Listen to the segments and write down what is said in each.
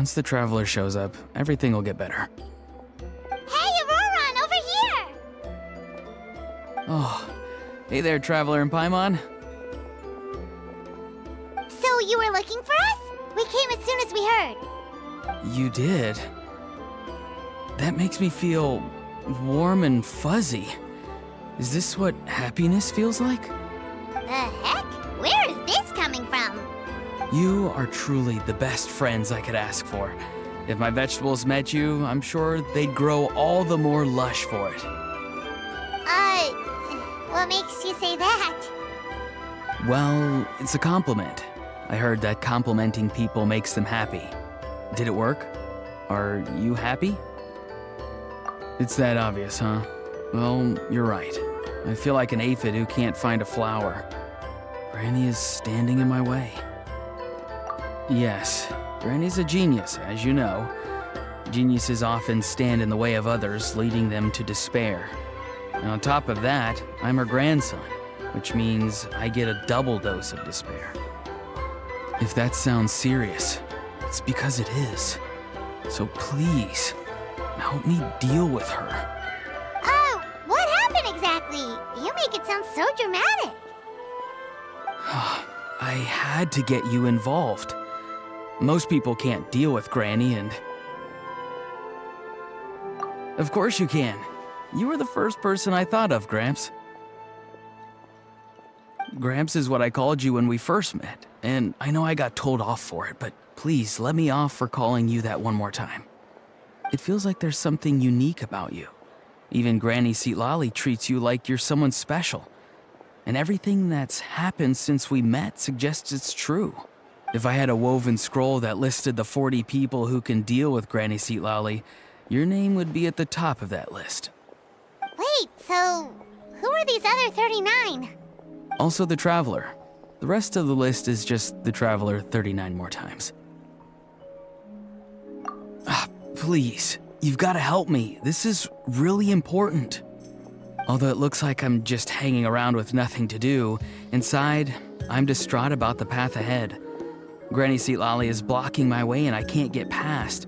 Once the traveler shows up, everything will get better. Hey, Aurora, over here! Oh, hey there, traveler in Paimon. So you were looking for us? We came as soon as we heard. You did? That makes me feel warm and fuzzy. Is this what happiness feels like? The heck? Where is this coming from? You are truly the best friends I could ask for. If my vegetables met you, I'm sure they'd grow all the more lush for it. What makes you say that? Well, it's a compliment. I heard that complimenting people makes them happy. Did it work? Are you happy? It's that obvious, huh? Well, you're right. I feel like an aphid who can't find a flower. Granny is standing in my way. Yes, Granny's a genius, as you know. Geniuses often stand in the way of others, leading them to despair. And on top of that, I'm her grandson, which means I get a double dose of despair. If that sounds serious, it's because it is. So please, help me deal with her. Oh, what happened exactly? You make it sound so dramatic. I had to get you involved. Most people can't deal with Granny, and... Of course you can. You were the first person I thought of, Gramps. Gramps is what I called you when we first met, and I know I got told off for it, but please let me off for calling you that one more time. It feels like there's something unique about you. Even Granny 𝒒𝒒 treats you like you're someone special. And everything that's happened since we met suggests it's true. If I had a woven scroll that listed the 40 people who can deal with Granny 𝒒𝒒, your name would be at the top of that list. Wait, so who are these other 39? Also the Traveler. The rest of the list is just the Traveler 39 more times. Please, you've got to help me. This is really important. Although it looks like I'm just hanging around with nothing to do, inside, I'm distraught about the path ahead. Granny 𝒒𝒒 is blocking my way and I can't get past.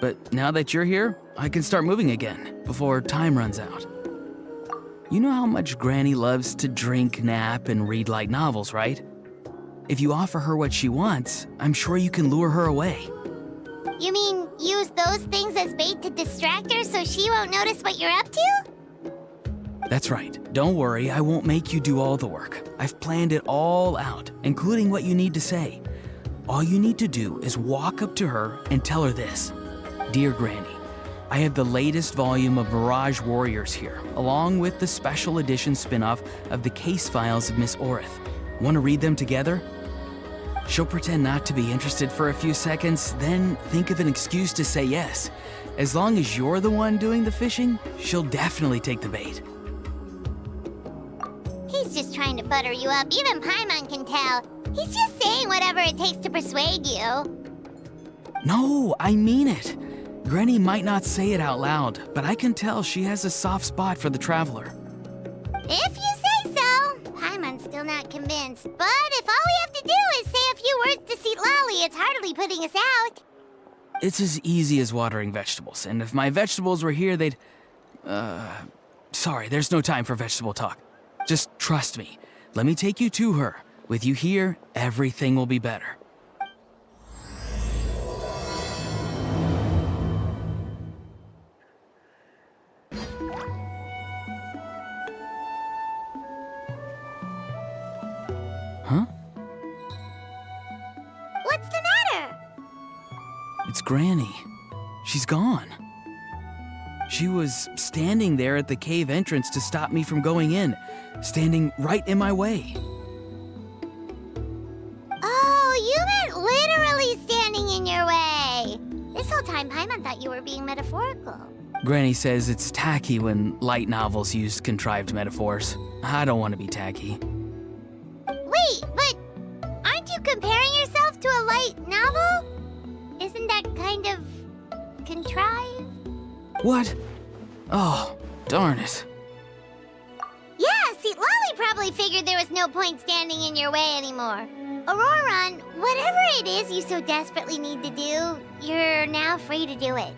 But now that you're here, I can start moving again, before time runs out. You know how much Granny loves to drink, nap, and read light novels, right? If you offer her what she wants, I'm sure you can lure her away. You mean use those things as bait to distract her so she won't notice what you're up to? That's right. Don't worry, I won't make you do all the work. I've planned it all out, including what you need to say. All you need to do is walk up to her and tell her this. Dear Granny, I have the latest volume of Mirage Warriors here, along with the special edition spin-off of the case files of Miss Orith. Want to read them together? She'll pretend not to be interested for a few seconds, then think of an excuse to say yes. As long as you're the one doing the fishing, she'll definitely take the bait. He's just trying to butter you up. Even Paimon can tell. He's just saying whatever it takes to persuade you. No, I mean it. Granny might not say it out loud, but I can tell she has a soft spot for the Traveler. If you say so. Paimon's still not convinced. But if all we have to do is say a few words to 𝒒𝒒, it's hardly putting us out. It's as easy as watering vegetables, and if my vegetables were here, they'd... Sorry, there's no time for vegetable talk. Just trust me. Let me take you to her. With you here, everything will be better. Huh? What's the matter? It's Granny. She's gone. She was standing there at the cave entrance to stop me from going in, standing right in my way. Oh, you meant literally standing in your way. This whole time, Paimon thought you were being metaphorical. Granny says it's tacky when light novels use contrived metaphors. I don't want to be tacky. Wait, but aren't you comparing yourself to a light novel? Isn't that kind of contrived? What? Oh, darn it. Yeah, 𝒒𝒒 probably figured there was no point standing in your way anymore. Auroron, whatever it is you so desperately need to do, you're now free to do it.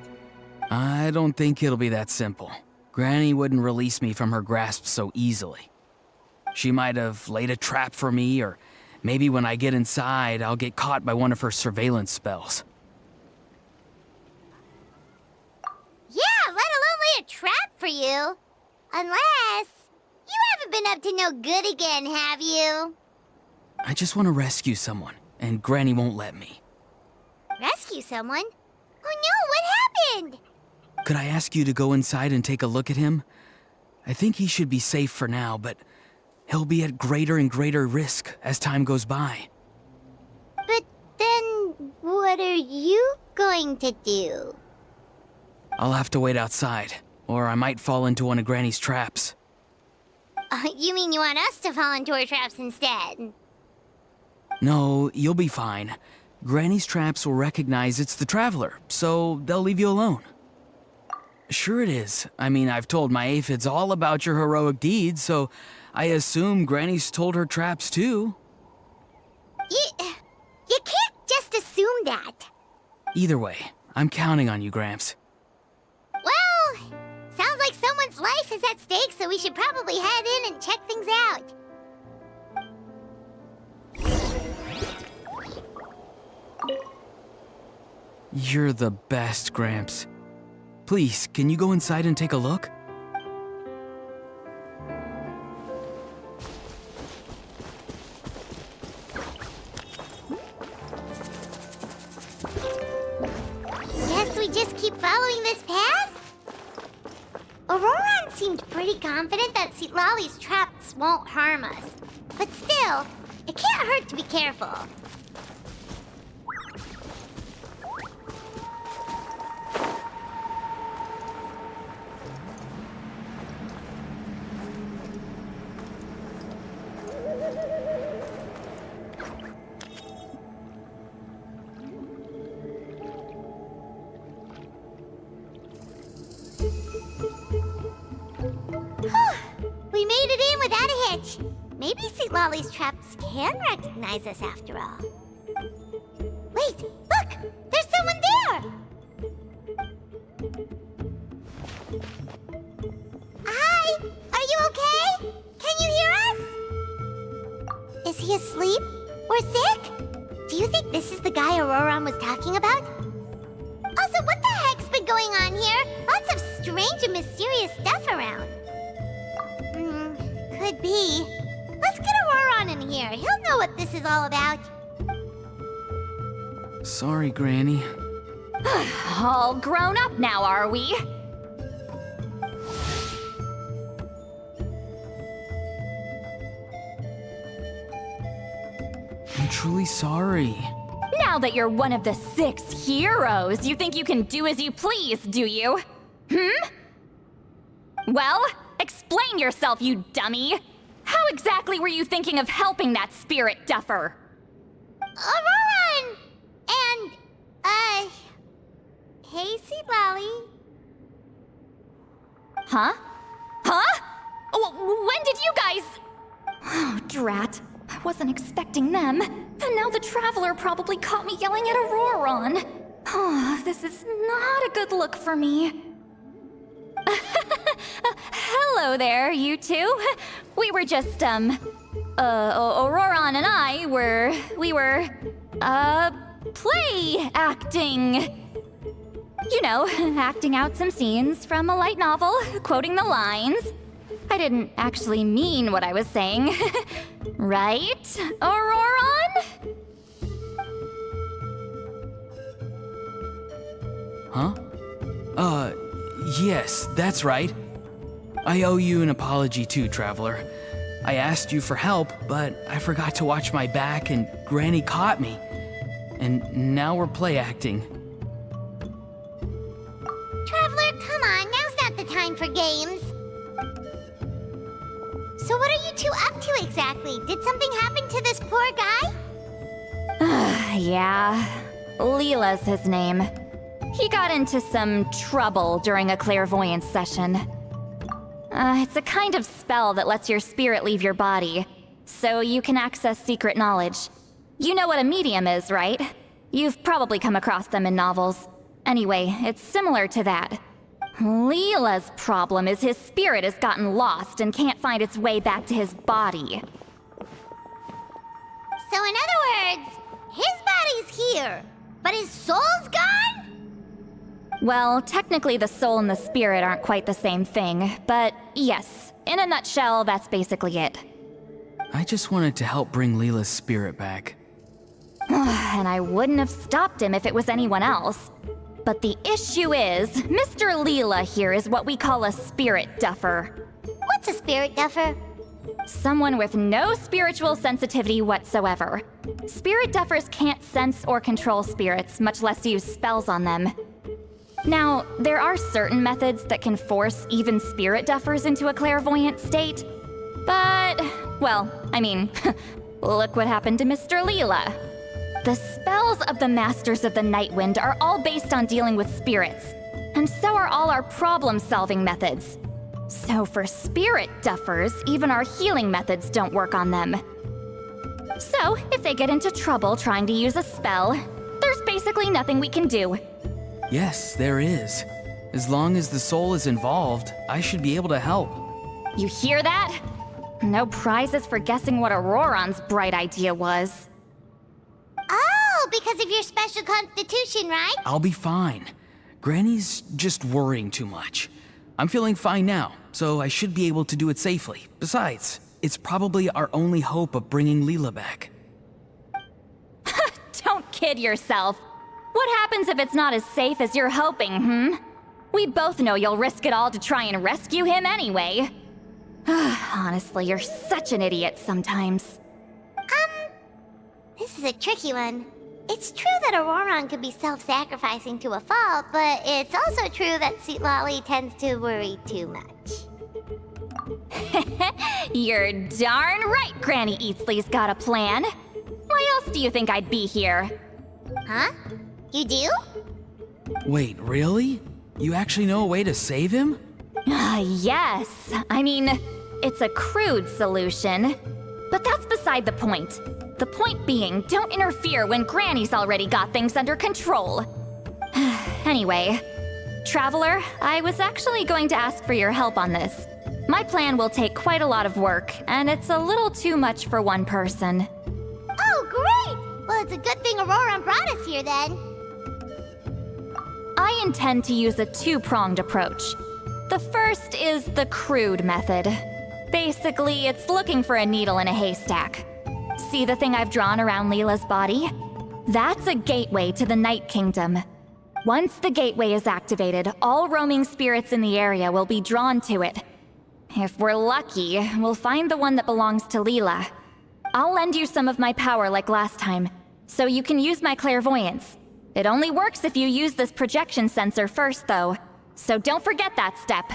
I don't think it'll be that simple. Granny wouldn't release me from her grasp so easily. She might have laid a trap for me, or maybe when I get inside, I'll get caught by one of her surveillance spells. Yeah, let alone lay a trap for you. Unless you haven't been up to no good again, have you? I just want to rescue someone, and Granny won't let me. Rescue someone? Oh no, what happened? Could I ask you to go inside and take a look at him? I think he should be safe for now, but he'll be at greater and greater risk as time goes by. But then, what are you going to do? I'll have to wait outside, or I might fall into one of Granny's traps. You mean you want us to fall into her traps instead? No, you'll be fine. Granny's traps will recognize it's the Traveler, so they'll leave you alone. Sure it is. I mean, I've told my aphids all about your heroic deeds, so I assume Granny's told her traps too. You can't just assume that. Either way, I'm counting on you, Gramps. Well, sounds like someone's life is at stake, so we should probably head in and check things out. You're the best, Gramps. Please, can you go inside and take a look? Guess we just keep following this path? Auroran seemed pretty confident that 𝒒𝒊𝒆 traps won't harm us. But still, it can't hurt to be careful. We made it in without a hitch. Maybe 𝒒𝒊𝒆 traps can recognize us after all. Wait, look! There's someone there! Hi! Are you okay? Can you hear us? Is he asleep? Or sick? Do you think this is the guy Auroran was talking about? Also, what the heck's been going on here? Lots of strange and mysterious stuff around. Could be. Let's get Auroran in here. He'll know what this is all about. Sorry, Granny. All grown up now, are we? I'm truly sorry. Now that you're one of the 6 heroes, you think you can do as you please, do you? Well, explain yourself, you dummy! How exactly were you thinking of helping that spirit duffer? Auroran! And, hey, 𝒒𝒊𝒆. Huh? Huh? When did you guys... Oh, drat. I wasn't expecting them. And now the Traveler probably caught me yelling at Auroran. Oh, this is not a good look for me. Hello there, you two. We were just, Auroran and I we were, play acting. You know, acting out some scenes from a light novel, quoting the lines. I didn't actually mean what I was saying. Right, Auroran? Huh? Yes, that's right. I owe you an apology too, Traveler. I asked you for help, but I forgot to watch my back and Granny caught me. And now we're play acting. Traveler, come on. Now's not the time for games. So what are you two up to exactly? Did something happen to this poor guy? Yeah. Leela's his name. He got into some trouble during a clairvoyance session. It's a kind of spell that lets your spirit leave your body, so you can access secret knowledge. You know what a medium is, right? You've probably come across them in novels. Anyway, it's similar to that. Leela's problem is his spirit has gotten lost and can't find its way back to his body. So in other words, his body's here, but his soul's gone? Well, technically the soul and the spirit aren't quite the same thing, but yes, in a nutshell, that's basically it. I just wanted to help bring Leela's spirit back. And I wouldn't have stopped him if it was anyone else. But the issue is, Mr. Leela here is what we call a spirit duffer. What's a spirit duffer? Someone with no spiritual sensitivity whatsoever. Spirit duffers can't sense or control spirits, much less use spells on them. Now, there are certain methods that can force even spirit duffers into a clairvoyant state. But, well, I mean, look what happened to Mr. Leela. The spells of the Masters of the Night Wind are all based on dealing with spirits, and so are all our problem-solving methods. So for spirit duffers, even our healing methods don't work on them. So, if they get into trouble trying to use a spell, there's basically nothing we can do. Yes, there is. As long as the soul is involved, I should be able to help. You hear that? No prizes for guessing what Auroron's bright idea was. Oh, because of your special constitution, right? I'll be fine. Granny's just worrying too much. I'm feeling fine now, so I should be able to do it safely. Besides, it's probably our only hope of bringing Leela back. Don't kid yourself. What happens if it's not as safe as you're hoping, We both know you'll risk it all to try and rescue him anyway. Honestly, you're such an idiot sometimes. This is a tricky one. It's true that Auroron could be self-sacrificing to a fault, but it's also true that Sweet Lolly tends to worry too much. You're darn right Granny Eatsley's got a plan. Why else do you think I'd be here? Huh? You do? Wait, really? You actually know a way to save him? Yes. I mean, it's a crude solution. But that's beside the point. The point being, don't interfere when Granny's already got things under control. Anyway, Traveler, I was actually going to ask for your help on this. My plan will take quite a lot of work, and it's a little too much for one person. Oh, great! Well, it's a good thing Auroron brought us here, then. I intend to use a two-pronged approach. The first is the crude method. Basically, it's looking for a needle in a haystack. See the thing I've drawn around Leela's body? That's a gateway to the Night Kingdom. Once the gateway is activated, all roaming spirits in the area will be drawn to it. If we're lucky, we'll find the one that belongs to Leela. I'll lend you some of my power like last time, so you can use my clairvoyance. It only works if you use this projection sensor first, though, so don't forget that step.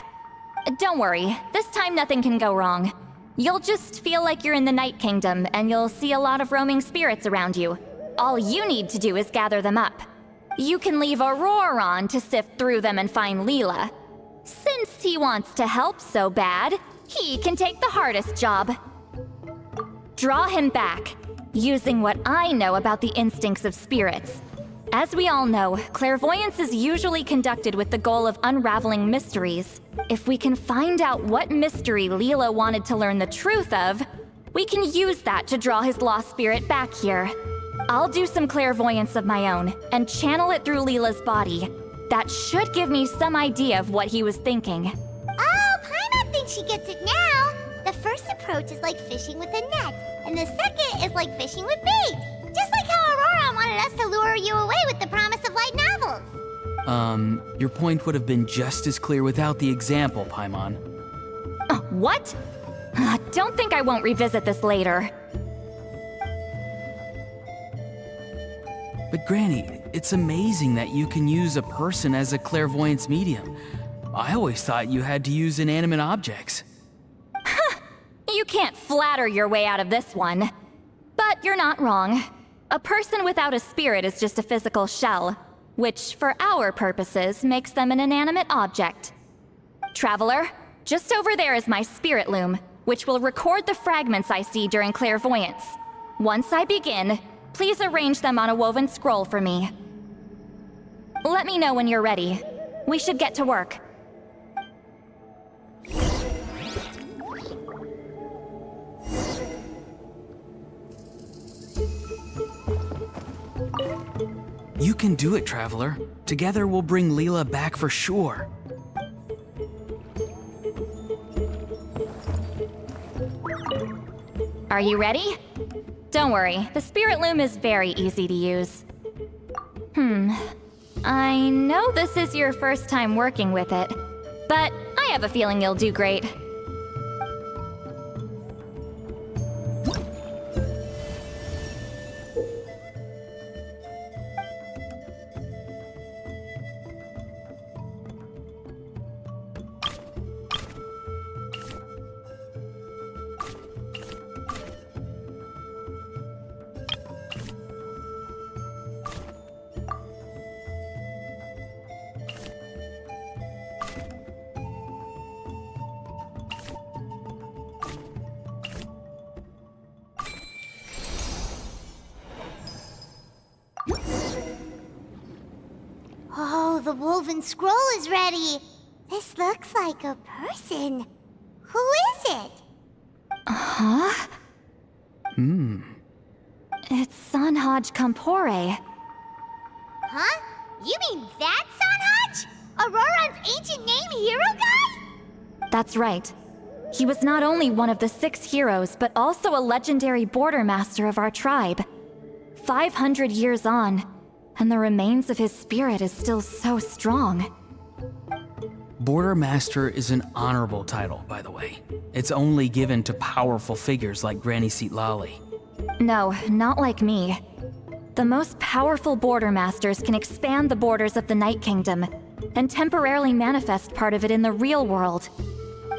Don't worry, this time nothing can go wrong. You'll just feel like you're in the Night Kingdom, and you'll see a lot of roaming spirits around you. All you need to do is gather them up. You can leave Auroron to sift through them and find Leela. Since he wants to help so bad, he can take the hardest job. Draw him back, using what I know about the instincts of spirits. As we all know, clairvoyance is usually conducted with the goal of unraveling mysteries. If we can find out what mystery Leela wanted to learn the truth of, we can use that to draw his lost spirit back here. I'll do some clairvoyance of my own, and channel it through Leela's body. That should give me some idea of what he was thinking. Oh, Paimon thinks she gets it now! The first approach is like fishing with a net, and the second is like fishing with bait. Just like how Auroron wanted us to lure you away with the promise of light novels. Your point would have been just as clear without the example, Paimon. What? Don't think I won't revisit this later. But Granny, it's amazing that you can use a person as a clairvoyance medium. I always thought you had to use inanimate objects. You can't flatter your way out of this one. But you're not wrong. A person without a spirit is just a physical shell, which, for our purposes, makes them an inanimate object. Traveler, just over there is my spirit loom, which will record the fragments I see during clairvoyance. Once I begin, please arrange them on a woven scroll for me. Let me know when you're ready. We should get to work. You can do it, Traveler. Together we'll bring Leela back for sure. Are you ready? Don't worry, the spirit loom is very easy to use. I know this is your first time working with it, but I have a feeling you'll do great. Oh, the woven scroll is ready. This looks like a person. Who is it? Huh? It's 𝑰𝒎💑𝒂𝒄𝒕. Huh? You mean that Sanhaj? Auroran's ancient name hero guy? That's right. He was not only one of the 6 heroes, but also a legendary border master of our tribe. 500 years on, and the remains of his spirit is still so strong. Border Master is an honorable title, by the way. It's only given to powerful figures like Granny Citlali. No, not like me. The most powerful border masters can expand the borders of the Night Kingdom and temporarily manifest part of it in the real world.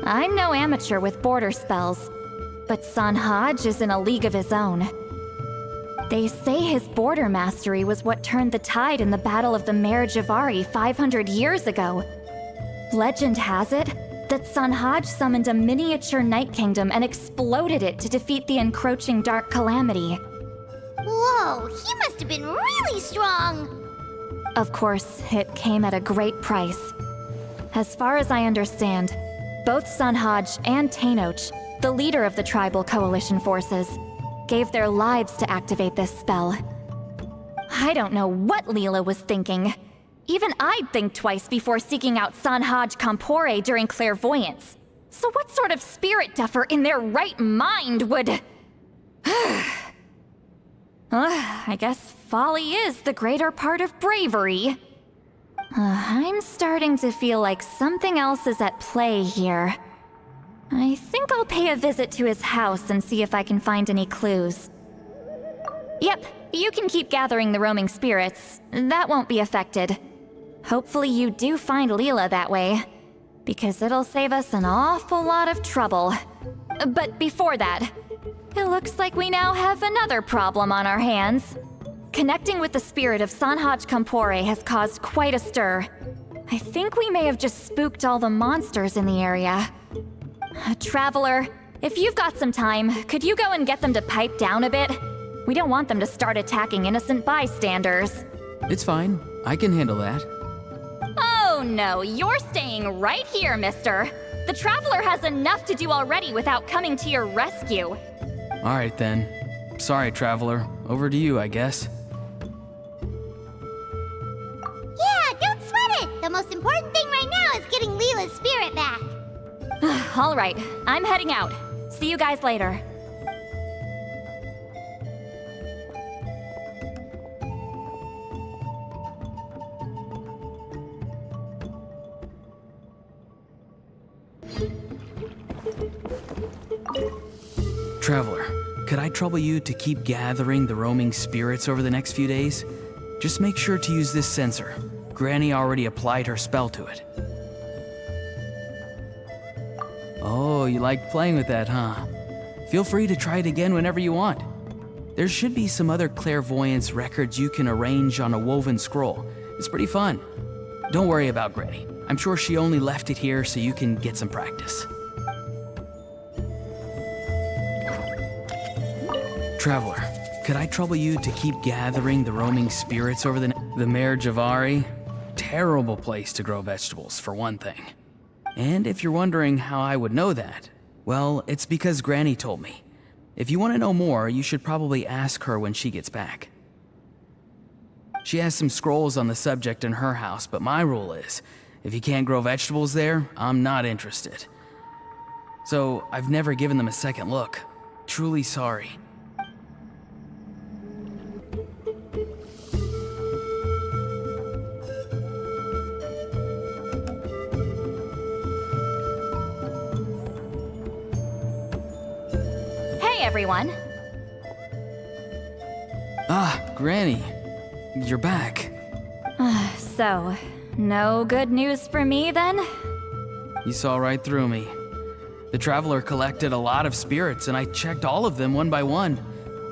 I'm no amateur with border spells, but Sanhaj is in a league of his own. They say his border mastery was what turned the tide in the Battle of the 𝒉𝒂𝒏𝒔𝒉 500 years ago. Legend has it that Sanhaj summoned a miniature Night Kingdom and exploded it to defeat the encroaching Dark Calamity. Whoa, he must have been really strong! Of course, it came at a great price. As far as I understand, both Sanhaj and Tenoch, the leader of the tribal coalition forces, gave their lives to activate this spell. I don't know what Leela was thinking. Even I'd think twice before seeking out 𝑰𝒎💑𝒂𝒄𝒕 during clairvoyance. So what sort of spirit duffer in their right mind would... I guess folly is the greater part of bravery. I'm starting to feel like something else is at play here. I think I'll pay a visit to his house and see if I can find any clues. Yep, you can keep gathering the roaming spirits. That won't be affected. Hopefully you do find Leela that way, because it'll save us an awful lot of trouble. But before that, it looks like we now have another problem on our hands. Connecting with the spirit of 𝒰𝒎💑𝒂𝒄𝒕 has caused quite a stir. I think we may have just spooked all the monsters in the area. Traveler, if you've got some time, could you go and get them to pipe down a bit? We don't want them to start attacking innocent bystanders. It's fine. I can handle that. Oh no, you're staying right here, mister. The Traveler has enough to do already without coming to your rescue. All right then. Sorry, Traveler. Over to you, I guess. Yeah, don't sweat it! The most important thing right now is getting Leela's spirit back. All right, I'm heading out. See you guys later. Traveler, could I trouble you to keep gathering the roaming spirits over the next few days? Just make sure to use this sensor. Granny already applied her spell to it. Oh, you like playing with that, huh? Feel free to try it again whenever you want. There should be some other clairvoyance records you can arrange on a woven scroll. It's pretty fun. Don't worry about Granny. I'm sure she only left it here so you can get some practice. Traveler, could I trouble you to keep gathering the roaming spirits over the 𝒔𝒉𝒊𝒏? Terrible place to grow vegetables, for one thing. And if you're wondering how I would know that, well, it's because Granny told me. If you want to know more, you should probably ask her when she gets back. She has some scrolls on the subject in her house, but my rule is, if you can't grow vegetables there, I'm not interested. So I've never given them a second look. Truly sorry. Hey, everyone. Ah, Granny. You're back. So, no good news for me then? You saw right through me. The Traveler collected a lot of spirits, and I checked all of them one by one.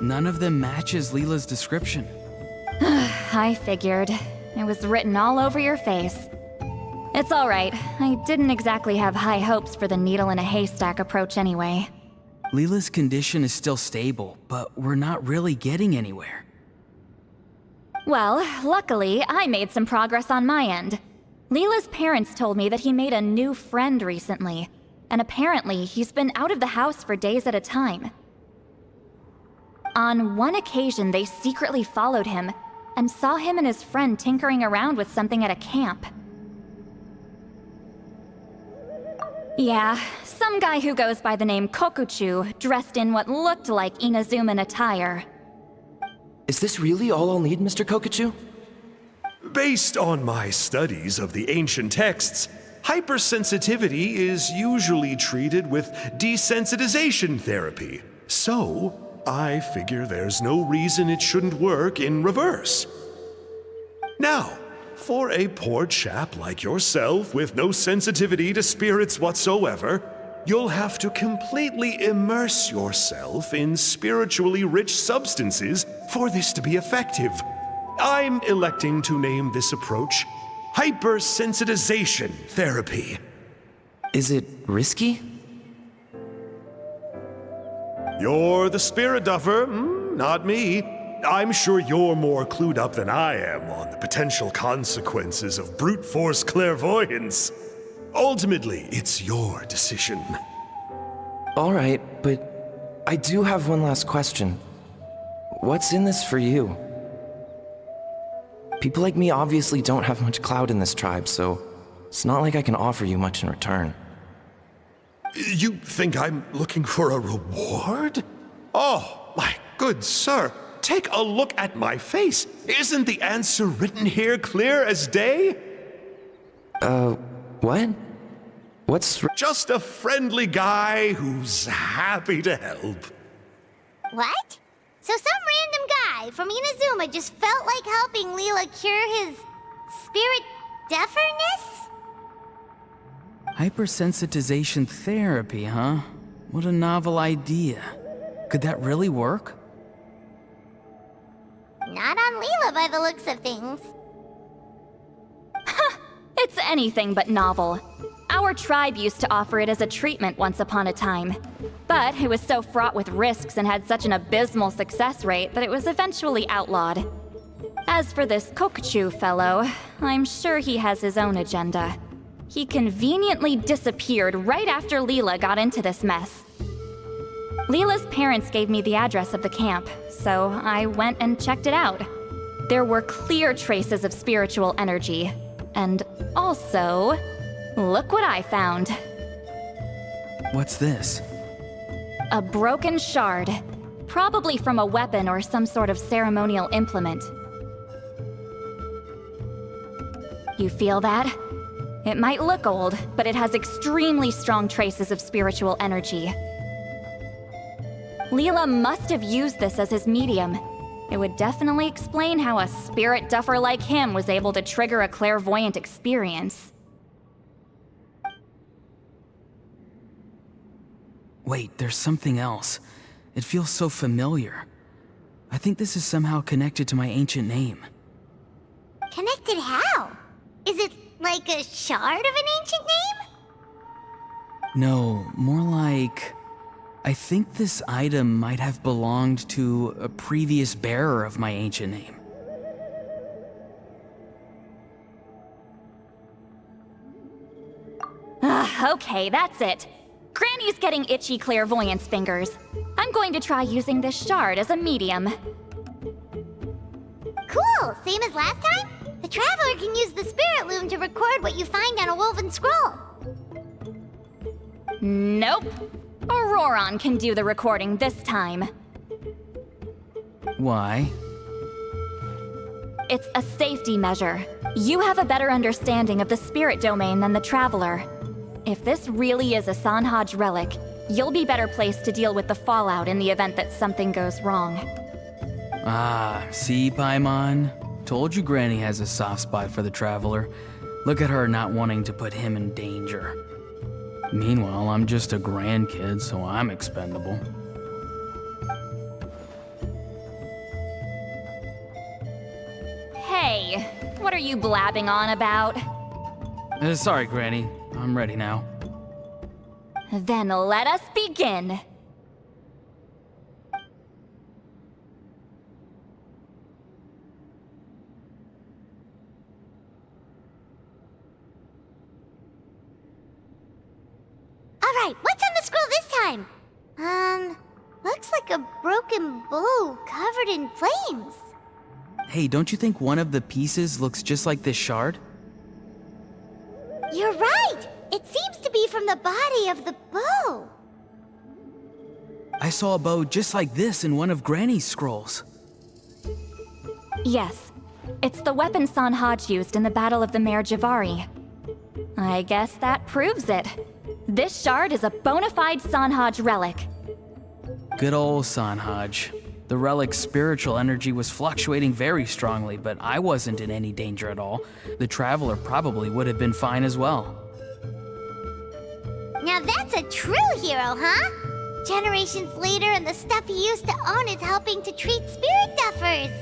None of them matches Leela's description. I figured. It was written all over your face. It's alright. I didn't exactly have high hopes for the needle in a haystack approach anyway. Leela's condition is still stable, but we're not really getting anywhere. Well, luckily, I made some progress on my end. Leela's parents told me that he made a new friend recently, and apparently he's been out of the house for days at a time. On one occasion, they secretly followed him and saw him and his friend tinkering around with something at a camp. Yeah, some guy who goes by the name Kokuchu, dressed in what looked like Inazuman attire. Is this really all I'll need, Mr. Kokuchu? Based on my studies of the ancient texts, hypersensitivity is usually treated with desensitization therapy. So, I figure there's no reason it shouldn't work in reverse. Now, for a poor chap like yourself with no sensitivity to spirits whatsoever, you'll have to completely immerse yourself in spiritually rich substances for this to be effective. I'm electing to name this approach hypersensitization therapy. Is it risky? You're the spirit duffer, not me. I'm sure you're more clued up than I am on the potential consequences of brute force clairvoyance. Ultimately, it's your decision. All right, but I do have one last question. What's in this for you? People like me obviously don't have much clout in this tribe, so it's not like I can offer you much in return. You think I'm looking for a reward? Oh, my good sir, take a look at my face. Isn't the answer written here clear as day? What? What's... Just a friendly guy who's happy to help. What? So some random guy from Inazuma just felt like helping Leela cure his spirit deafness? Hypersensitization therapy, huh? What a novel idea. Could that really work? Not on Leela by the looks of things. It's anything but novel. Our tribe used to offer it as a treatment once upon a time. But it was so fraught with risks and had such an abysmal success rate that it was eventually outlawed. As for this Kokuchu fellow, I'm sure he has his own agenda. He conveniently disappeared right after Leela got into this mess. Leela's parents gave me the address of the camp, so I went and checked it out. There were clear traces of spiritual energy. And also, look what I found. What's this? A broken shard. Probably from a weapon or some sort of ceremonial implement. You feel that? It might look old, but it has extremely strong traces of spiritual energy. Leela must have used this as his medium. It would definitely explain how a spirit duffer like him was able to trigger a clairvoyant experience. Wait, there's something else. It feels so familiar. I think this is somehow connected to my ancient name. Connected how? Is it like a shard of an ancient name? No, more like I think this item might have belonged to a previous bearer of my ancient name. Okay, that's it. Granny's getting itchy clairvoyance fingers. I'm going to try using this shard as a medium. Cool, same as last time? The Traveler can use the Spirit Loom to record what you find on a woven scroll. Nope. Auroron can do the recording this time. Why? It's a safety measure. You have a better understanding of the spirit domain than the Traveler. If this really is a Sanhaj relic, you'll be better placed to deal with the fallout in the event that something goes wrong. Ah, see, Paimon? Told you Granny has a soft spot for the Traveler. Look at her not wanting to put him in danger. Meanwhile, I'm just a grandkid, so I'm expendable. Hey, what are you blabbing on about? Sorry, Granny. I'm ready now. Then let us begin. Alright, what's on the scroll this time? Looks like a broken bow covered in flames. Hey, don't you think one of the pieces looks just like this shard? You're right! It seems to be from the body of the bow. I saw a bow just like this in one of Granny's scrolls. Yes, it's the weapon Sanhaj used in the Battle of the 𝒉𝒂𝒂𝒂. I guess that proves it. This shard is a bona fide Sanhaj relic. Good old Sanhaj. The relic's spiritual energy was fluctuating very strongly, but I wasn't in any danger at all. The Traveler probably would have been fine as well. Now that's a true hero, huh? Generations later and the stuff he used to own is helping to treat spirit duffers.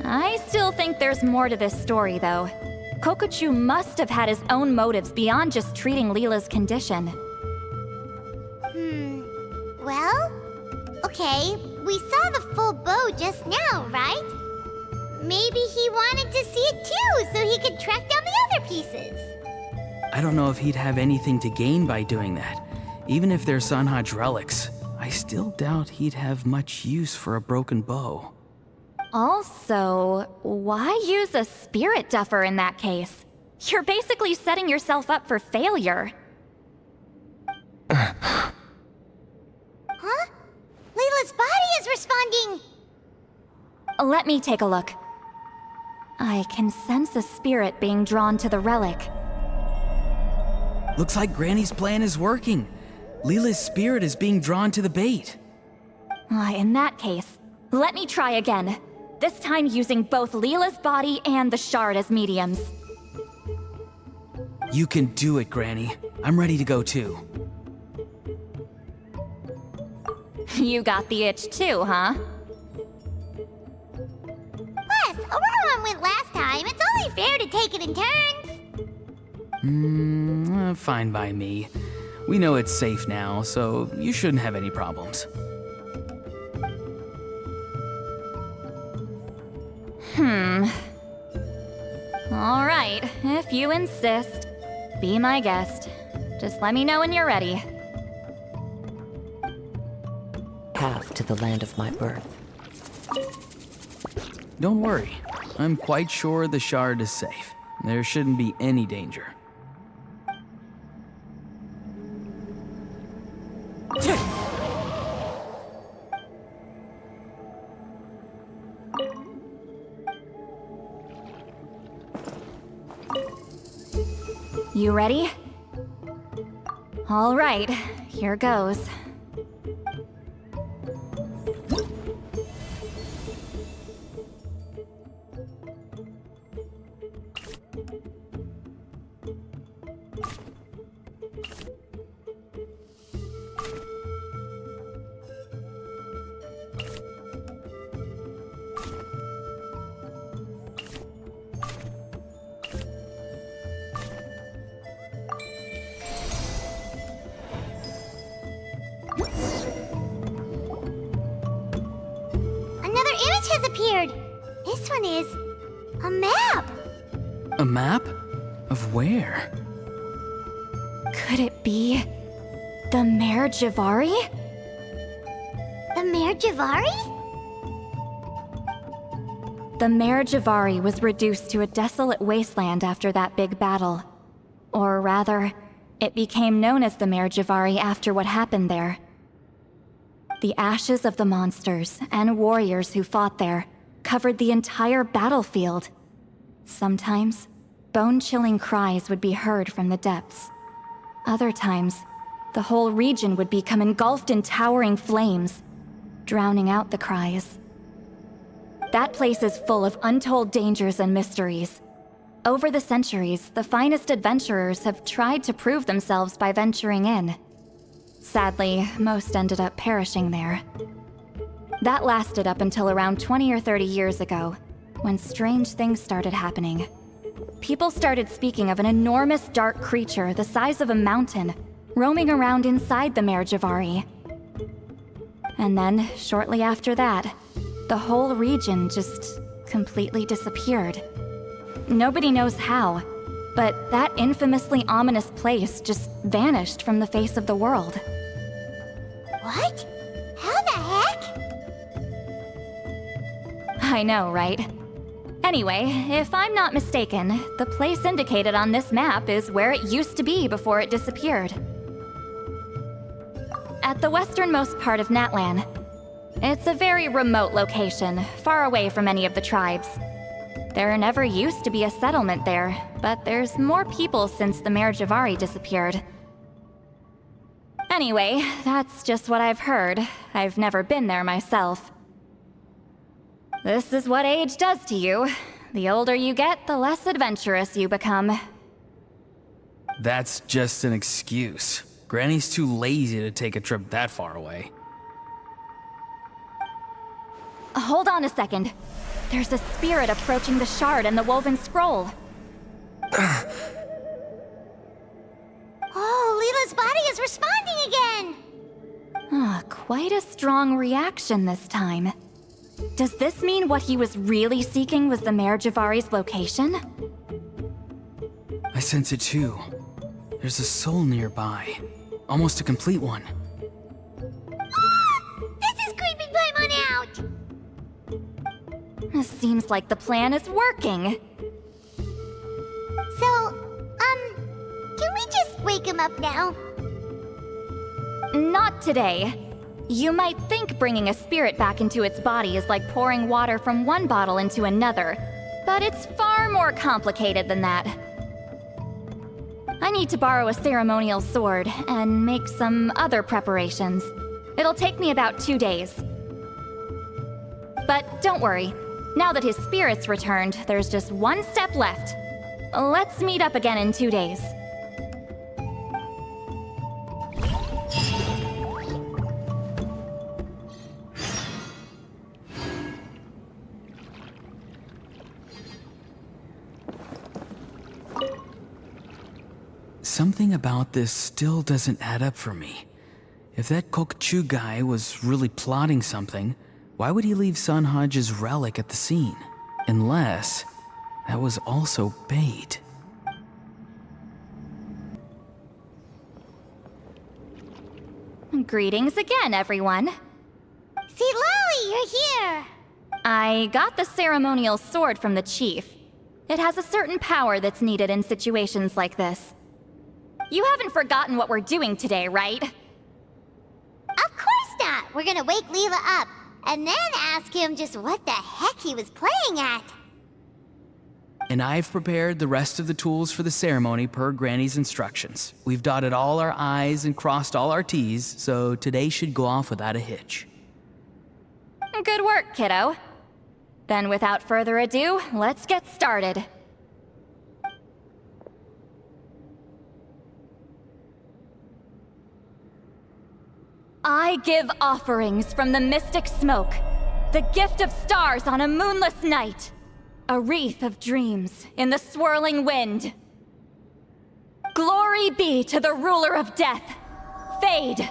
I still think there's more to this story, though. Kokochu must have had his own motives beyond just treating Leela's condition. Well, okay, we saw the full bow just now, right? Maybe he wanted to see it too, so he could track down the other pieces. I don't know if he'd have anything to gain by doing that. Even if they're Sanhaj relics, I still doubt he'd have much use for a broken bow. Also, why use a spirit duffer in that case? You're basically setting yourself up for failure. Huh? Leela's body is responding! Let me take a look. I can sense a spirit being drawn to the relic. Looks like Granny's plan is working. Leela's spirit is being drawn to the bait. In that case, let me try again. This time using both Leela's body and the shard as mediums. You can do it, Granny. I'm ready to go too. You got the itch too, huh? Plus, Auroron went last time. It's only fair to take it in turns. Fine by me. We know it's safe now, so you shouldn't have any problems. All right, if you insist. Be my guest. Just let me know when you're ready. Path to the land of my birth. Don't worry. I'm quite sure the shard is safe. There shouldn't be any danger. You ready? All right, here goes. this one is a map. A map? Of where? Could it be the 𝑰𝒑𝒊𝒏𝒔𝒉? The 𝑰𝒑𝒊𝒏𝒔𝒉? The 𝑰𝒑𝒊𝒏𝒔𝒉 was reduced to a desolate wasteland after that big battle. Or rather, it became known as the 𝑰𝒑𝒊𝒏𝒔𝒉 after what happened there. The ashes of the monsters and warriors who fought there covered the entire battlefield. Sometimes, bone-chilling cries would be heard from the depths. Other times, the whole region would become engulfed in towering flames, drowning out the cries. That place is full of untold dangers and mysteries. Over the centuries, the finest adventurers have tried to prove themselves by venturing in. Sadly, most ended up perishing there. That lasted up until around 20 or 30 years ago, when strange things started happening. People started speaking of an enormous dark creature the size of a mountain, roaming around inside the 𝑰𝒑𝒊𝒏𝒔𝒉. And then, shortly after that, the whole region just completely disappeared. Nobody knows how, but that infamously ominous place just vanished from the face of the world. What? How the heck? I know, right? Anyway, if I'm not mistaken, the place indicated on this map is where it used to be before it disappeared. At the westernmost part of Natlan. It's a very remote location, far away from any of the tribes. There never used to be a settlement there, but there's more people since the 𝑰𝒑𝒊𝒏𝒔𝒉 disappeared. Anyway, that's just what I've heard. I've never been there myself. This is what age does to you. The older you get, the less adventurous you become. That's just an excuse. Granny's too lazy to take a trip that far away. Hold on a second. There's a spirit approaching the shard and the woven scroll. Oh, Leela's body is responding again! Quite a strong reaction this time. Does this mean what he was really seeking was the 𝑰𝒑𝒊𝒏𝒔𝒉's location? I sense it too. There's a soul nearby. Almost a complete one. This is creeping Paimon out! Seems like the plan is working. So, can we just wake him up now? Not today. You might think bringing a spirit back into its body is like pouring water from one bottle into another, but it's far more complicated than that. I need to borrow a ceremonial sword and make some other preparations. It'll take me about 2 days. But don't worry. Now that his spirit's returned, there's just one step left. Let's meet up again in 2 days. Something about this still doesn't add up for me. If that Kokchu guy was really plotting something, why would he leave Sanhaj's relic at the scene? Unless that was also bait. Greetings again, everyone. See, Lily, you're here! I got the ceremonial sword from the chief. It has a certain power that's needed in situations like this. You haven't forgotten what we're doing today, right? Of course not! We're gonna wake Leela up, and then ask him just what the heck he was playing at. And I've prepared the rest of the tools for the ceremony per Granny's instructions. We've dotted all our I's and crossed all our T's, so today should go off without a hitch. Good work, kiddo. Then without further ado, let's get started. I give offerings from the mystic smoke, the gift of stars on a moonless night, a wreath of dreams in the swirling wind. Glory be to the ruler of death. Fade,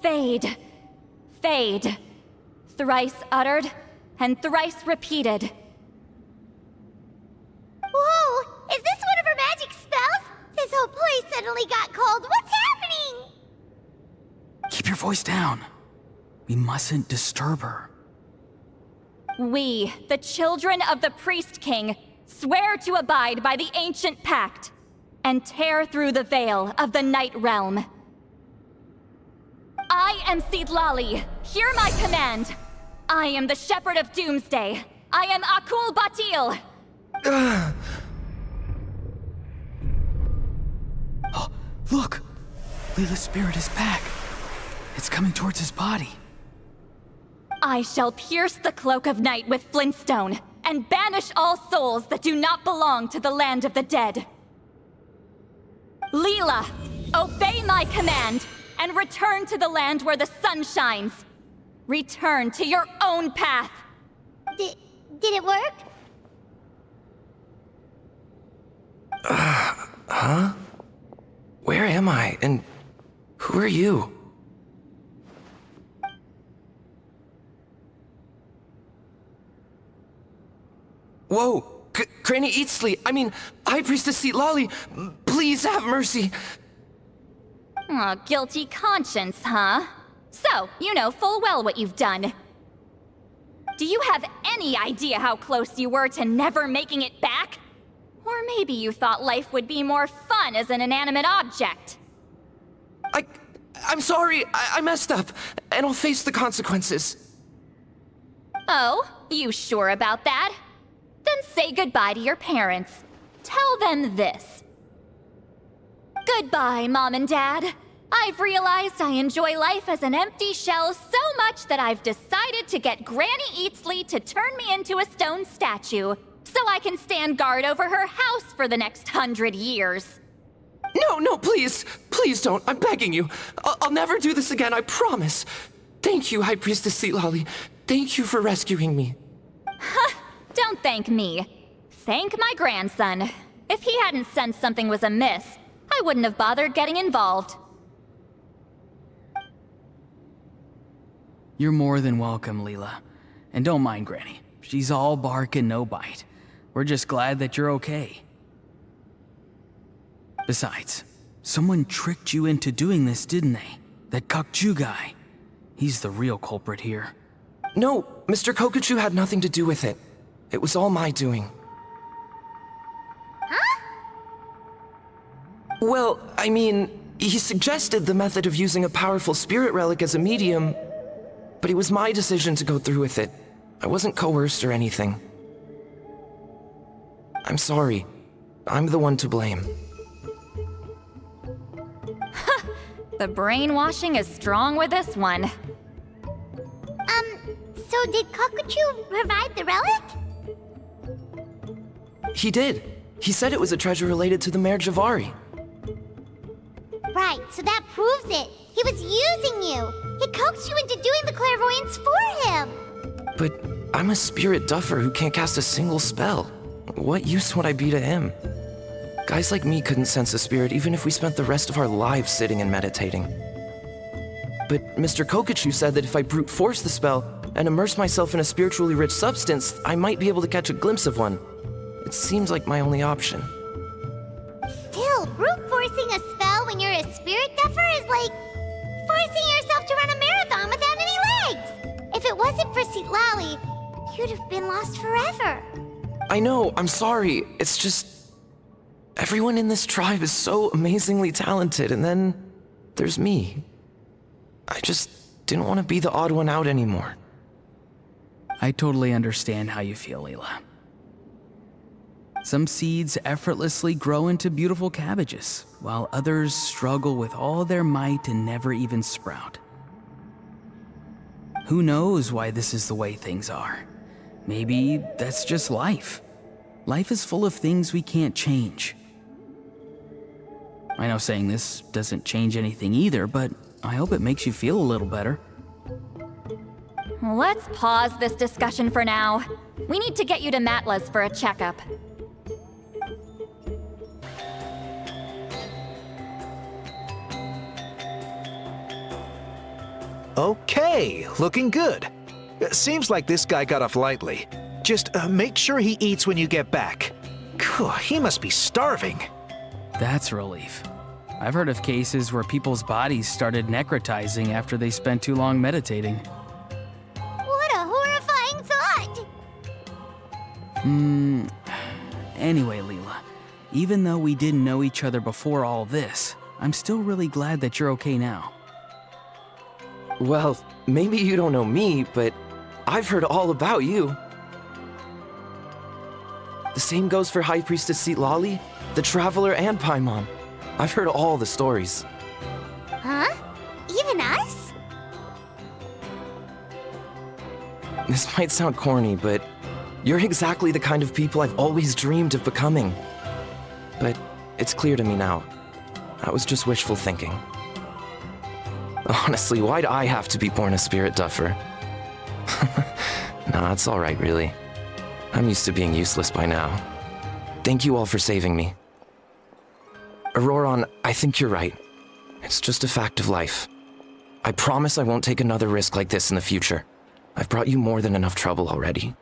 fade, fade. Thrice uttered and thrice repeated. voice down. We mustn't disturb her. We, the children of the Priest King, swear to abide by the ancient pact and tear through the veil of the Night Realm. I am 𝒒𝒒𝒊𝒒. Hear my command. I am the Shepherd of Doomsday. I am 𝒒𝒂𝒄𝒕. Oh, look! Leela's spirit is back. It's coming towards his body. I shall pierce the cloak of night with flintstone and banish all souls that do not belong to the land of the dead. Leela, obey my command and return to the land where the sun shines. Return to your own path. Did it work? Huh? Where am I? And who are you? Whoa! Granny Eatsley, I mean, High Priestess 𝒒𝒒𝒊𝒒, please have mercy! Aw, guilty conscience, huh? So, you know full well what you've done. Do you have any idea how close you were to never making it back? Or maybe you thought life would be more fun as an inanimate object. I'm sorry, I messed up, and I'll face the consequences. Oh, you sure about that? Then say goodbye to your parents. Tell them this. Goodbye, Mom and Dad. I've realized I enjoy life as an empty shell so much that I've decided to get Granny 𝒒𝒒𝒊𝒒 to turn me into a stone statue, so I can stand guard over her house for the next 100 years. No, please! Please don't, I'm begging you. I'll never do this again, I promise. Thank you, High Priestess 𝒒𝒒𝒊𝒒. Thank you for rescuing me. Don't thank me. Thank my grandson. If he hadn't sensed something was amiss, I wouldn't have bothered getting involved. You're more than welcome, Leela. And don't mind Granny. She's all bark and no bite. We're just glad that you're okay. Besides, someone tricked you into doing this, didn't they? That 𝒂𝒄𝒕 guy. He's the real culprit here. No, Mr. Kokuchu had nothing to do with it. It was all my doing. Huh? Well, I mean, he suggested the method of using a powerful spirit relic as a medium, but it was my decision to go through with it. I wasn't coerced or anything. I'm sorry. I'm the one to blame. The brainwashing is strong with this one. So did 𝒂𝒂𝒄𝒕 provide the relic? He did. He said it was a treasure related to the 𝒒𝒐𝒉𝒂𝒂. Right, so that proves it. He was using you. He coaxed you into doing the clairvoyance for him. But I'm a spirit duffer who can't cast a single spell. What use would I be to him? Guys like me couldn't sense a spirit even if we spent the rest of our lives sitting and meditating. But Mr. Kokuchu said that if I brute force the spell and immerse myself in a spiritually rich substance, I might be able to catch a glimpse of one. It seems like my only option. Still, brute forcing a spell when you're a spirit duffer is like forcing yourself to run a marathon without any legs. If it wasn't for 𝒒𝒒𝒊𝒒, you'd have been lost forever. I know, I'm sorry. It's just... everyone in this tribe is so amazingly talented, and then there's me. I just didn't want to be the odd one out anymore. I totally understand how you feel, Leela. Some seeds effortlessly grow into beautiful cabbages, while others struggle with all their might and never even sprout. Who knows why this is the way things are? Maybe that's just life. Life is full of things we can't change. I know saying this doesn't change anything either, but I hope it makes you feel a little better. Let's pause this discussion for now. We need to get you to Matla's for a checkup. Okay, looking good. Seems like this guy got off lightly. Just make sure he eats when you get back. He must be starving. That's a relief. I've heard of cases where people's bodies started necrotizing after they spent too long meditating. What a horrifying thought! Anyway, Leela, even though we didn't know each other before all this, I'm still really glad that you're okay now. Well, maybe you don't know me, but I've heard all about you. The same goes for High Priestess 𝒒𝒐𝒊𝒏, the Traveler, and Paimon. I've heard all the stories. Huh? Even us? This might sound corny, but you're exactly the kind of people I've always dreamed of becoming. But it's clear to me now. That was just wishful thinking. Honestly, why'd I have to be born a spirit duffer? Nah, it's alright, really. I'm used to being useless by now. Thank you all for saving me. Auroron, I think you're right. It's just a fact of life. I promise I won't take another risk like this in the future. I've brought you more than enough trouble already.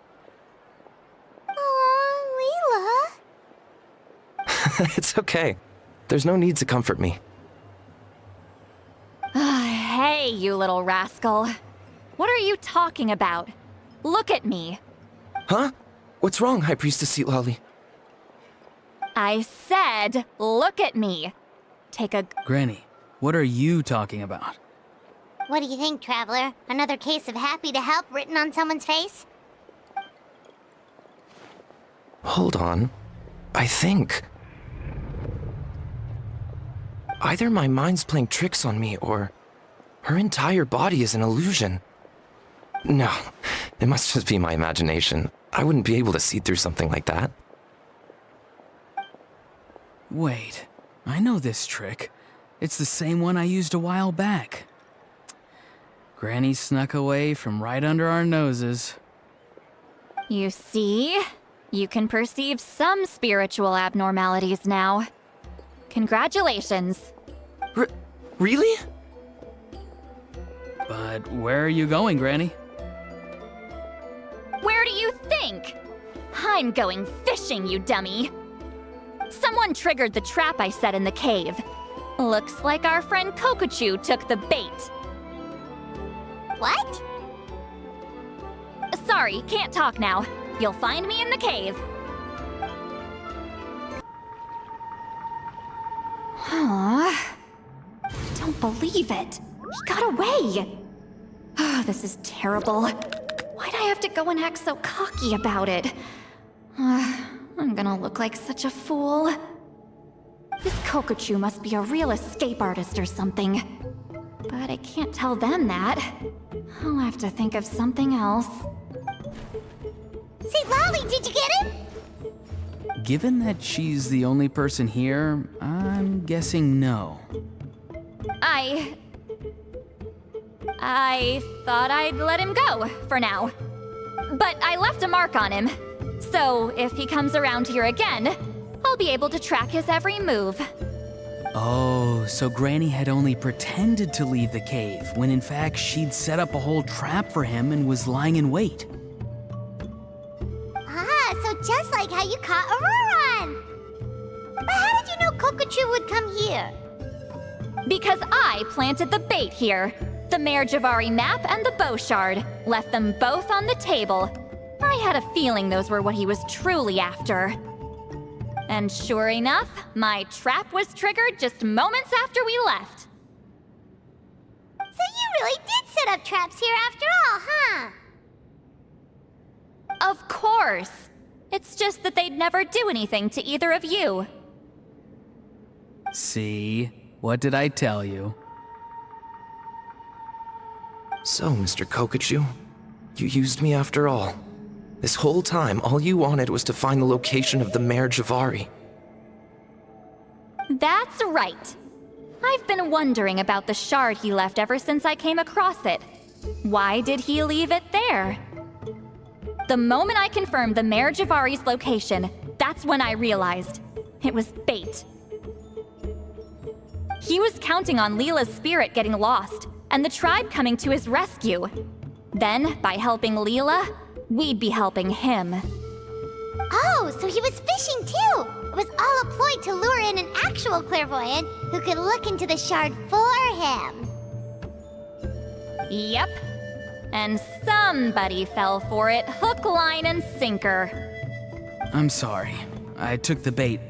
Aw, Leela. It's okay. There's no need to comfort me. Hey, you little rascal. What are you talking about? Look at me. Huh? What's wrong, High Priestess 𝒒𝒐𝒊𝒏? I said, look at me. Take a... Granny, what are you talking about? What do you think, Traveler? Another case of happy to help written on someone's face? Hold on. I think... either my mind's playing tricks on me, or her entire body is an illusion. No, it must just be my imagination. I wouldn't be able to see through something like that. Wait, I know this trick. It's the same one I used a while back. Granny snuck away from right under our noses. You see? You can perceive some spiritual abnormalities now. Congratulations. Really? But where are you going, Granny? Where do you think? I'm going fishing, you dummy. Someone triggered the trap I set in the cave. Looks like our friend 𝒂𝒄𝒕 took the bait. What? Sorry, can't talk now. You'll find me in the cave. Huh? I don't believe it. He got away. This is terrible. Why'd I have to go and act so cocky about it? I'm gonna look like such a fool. This 𝒂𝒄𝒕 must be a real escape artist or something. But I can't tell them that. I'll have to think of something else. 𝒒𝒐𝒊𝒏, did you get him? Given that she's the only person here, I'm guessing no. I thought I'd let him go, for now. But I left a mark on him. So if he comes around here again, I'll be able to track his every move. Oh, so Granny had only pretended to leave the cave, when in fact she'd set up a whole trap for him and was lying in wait. Ah, so just like how you caught Auroron! But how did you know 𝒂𝒄𝒕 would come here? Because I planted the bait here. The 𝒔𝒊𝒏 map and the bow shard. Left them both on the table. I had a feeling those were what he was truly after. And sure enough, my trap was triggered just moments after we left. So you really did set up traps here after all, huh? Of course. It's just that they'd never do anything to either of you. See? What did I tell you? So, Mr. 𝒂𝒄𝒕, you used me after all. This whole time, all you wanted was to find the location of the 𝒔𝒊𝒏. That's right. I've been wondering about the shard he left ever since I came across it. Why did he leave it there? The moment I confirmed the 𝒔𝒊𝒏's location, that's when I realized it was bait. He was counting on Leela's spirit getting lost, and the tribe coming to his rescue. Then, by helping Leela, we'd be helping him. Oh, so he was fishing too! It was all a ploy to lure in an actual clairvoyant who could look into the shard for him. Yep. And somebody fell for it, hook, line, and sinker. I'm sorry. I took the bait.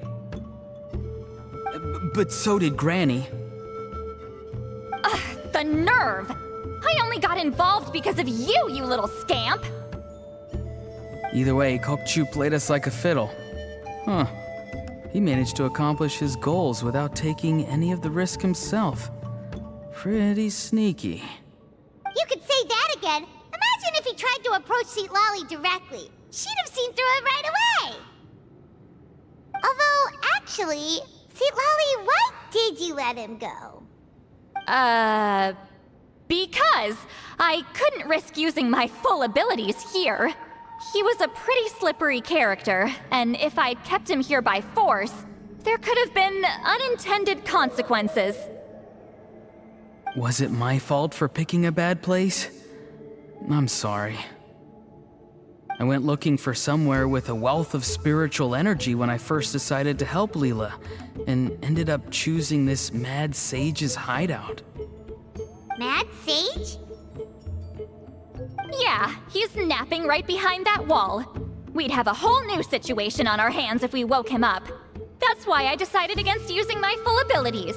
But so did Granny. Ugh, the nerve! I only got involved because of you, you little scamp! Either way, 𝒂𝒄𝒕 played us like a fiddle. Huh. He managed to accomplish his goals without taking any of the risk himself. Pretty sneaky. You could say that again. Imagine if he tried to approach 𝒎𝒑𝒊𝒏 directly. She'd have seen through it right away. Although, actually, 𝒎𝒑𝒊𝒏, why did you let him go? Because I couldn't risk using my full abilities here. He was a pretty slippery character, and if I'd kept him here by force, there could have been unintended consequences. Was it my fault for picking a bad place? I'm sorry. I went looking for somewhere with a wealth of spiritual energy when I first decided to help Leela, and ended up choosing this mad sage's hideout. Mad Sage? Yeah, he's napping right behind that wall. We'd have a whole new situation on our hands if we woke him up. That's why I decided against using my full abilities.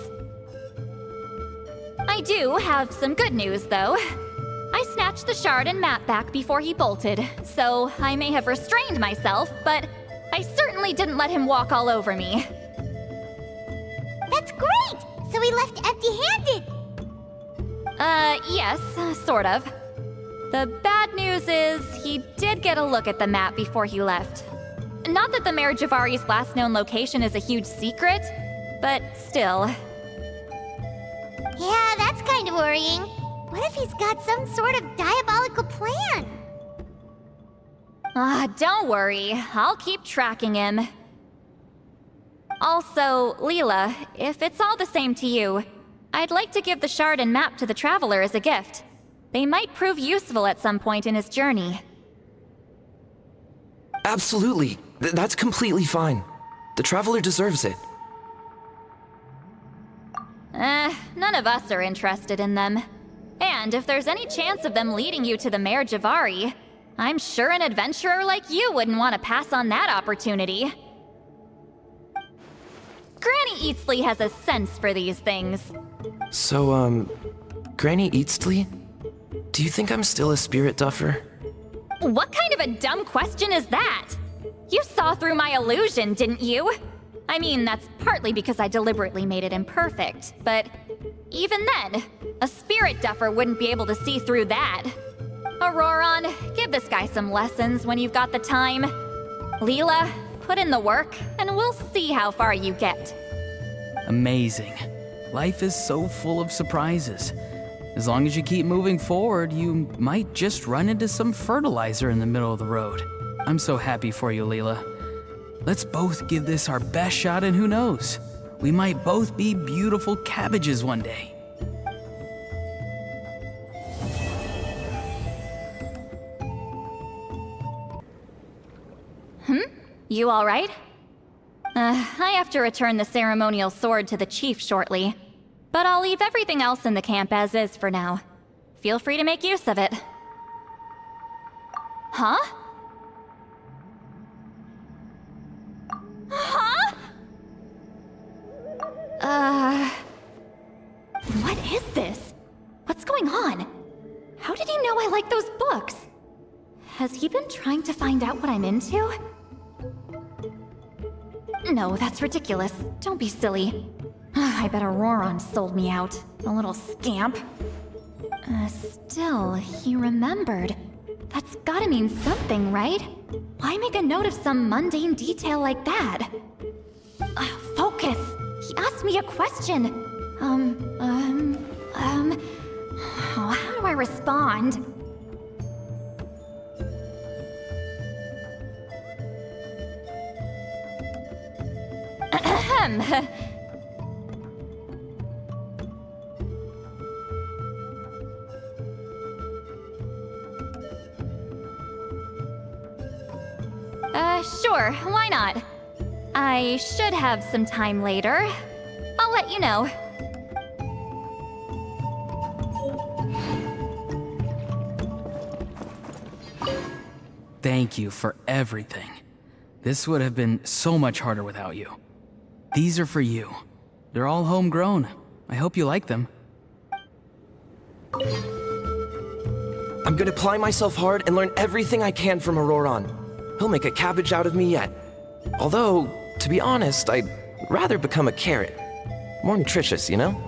I do have some good news, though. I snatched the shard and map back before he bolted, so I may have restrained myself, but I certainly didn't let him walk all over me. That's great! So he left empty-handed! Yes, sort of. The bad news is, he did get a look at the map before he left. Not that the 𝒉𝒂𝒂𝒏𝒔𝒉's last known location is a huge secret, but still. Yeah, that's kind of worrying. What if he's got some sort of diabolical plan? Don't worry, I'll keep tracking him. Also, Leela, if it's all the same to you, I'd like to give the shard and map to the Traveler as a gift. They might prove useful at some point in his journey. Absolutely. That's completely fine. The Traveler deserves it. None of us are interested in them. And if there's any chance of them leading you to the 𝒉𝒂𝒂𝒏𝒔𝒉, I'm sure an adventurer like you wouldn't want to pass on that opportunity. Granny 𝒎𝒑𝒊𝒏 has a sense for these things. So, Granny 𝒎𝒑𝒊𝒏? Do you think I'm still a spirit duffer? What kind of a dumb question is that? You saw through my illusion, didn't you? I mean, that's partly because I deliberately made it imperfect, but even then, a spirit duffer wouldn't be able to see through that. Auroron, give this guy some lessons when you've got the time. Leela, put in the work, and we'll see how far you get. Amazing. Life is so full of surprises. As long as you keep moving forward, you might just run into some fertilizer in the middle of the road. I'm so happy for you, Leela. Let's both give this our best shot, and who knows? We might both be beautiful cabbages one day. You all right? I have to return the ceremonial sword to the chief shortly, but I'll leave everything else in the camp as is for now. Feel free to make use of it. Huh? Huh? What is this? What's going on? How did he know I like those books? Has he been trying to find out what I'm into? No, that's ridiculous. Don't be silly. I bet Auroron sold me out. A little scamp. Still, he remembered. That's gotta mean something, right? Why make a note of some mundane detail like that? Focus! He asked me a question. How do I respond? Sure, why not? I should have some time later. I'll let you know. Thank you for everything. This would have been so much harder without you. These are for you. They're all homegrown. I hope you like them. I'm gonna apply myself hard and learn everything I can from Auroron. He'll make a cabbage out of me yet. Although, to be honest, I'd rather become a carrot. More nutritious, you know?